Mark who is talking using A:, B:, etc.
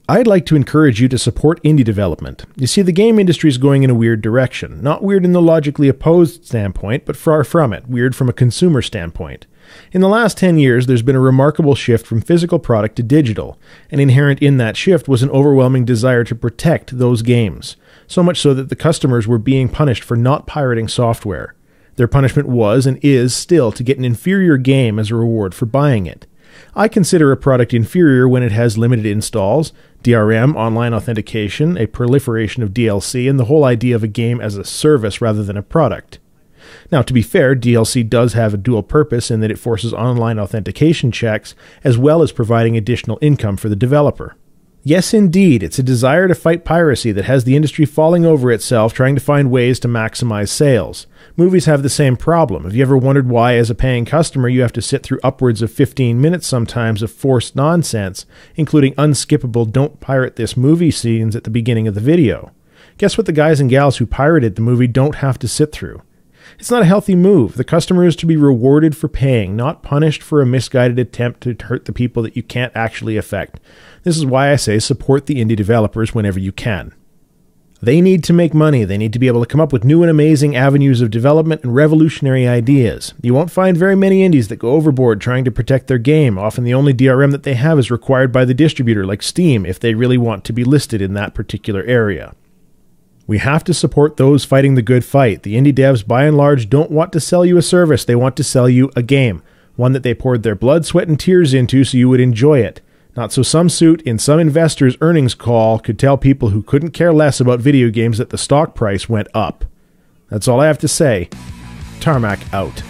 A: I'd like to encourage you to support indie development. You see, the game industry is going in a weird direction. Not weird in the logically opposed standpoint, but far from it. Weird from a consumer standpoint. In the last 10 years, there's been a remarkable shift from physical product to digital, and inherent in that shift was an overwhelming desire to protect those games, so much so that the customers were being punished for not pirating software. Their punishment was, and is still, to get an inferior game as a reward for buying it. I consider a product inferior when it has limited installs, DRM, online authentication, a proliferation of DLC, and the whole idea of a game as a service rather than a product. Now, to be fair, DLC does have a dual purpose in that it forces online authentication checks, as well as providing additional income for the developer. Yes, indeed, it's a desire to fight piracy that has the industry falling over itself trying to find ways to maximize sales. Movies have the same problem. Have you ever wondered why, as a paying customer, you have to sit through upwards of 15 minutes sometimes of forced nonsense, including unskippable "don't pirate this movie" scenes at the beginning of the video? Guess what the guys and gals who pirated the movie don't have to sit through? It's not a healthy move. The customer is to be rewarded for paying, not punished for a misguided attempt to hurt the people that you can't actually affect. This is why I say support the indie developers whenever you can. They need to make money. They need to be able to come up with new and amazing avenues of development and revolutionary ideas. You won't find very many indies that go overboard trying to protect their game. Often the only DRM that they have is required by the distributor, like Steam, if they really want to be listed in that particular area. We have to support those fighting the good fight. The indie devs, by and large, don't want to sell you a service. They want to sell you a game, one that they poured their blood, sweat, and tears into so you would enjoy it. Not so some suit in some investor's earnings call could tell people who couldn't care less about video games that the stock price went up. That's all I have to say. Tarmack out.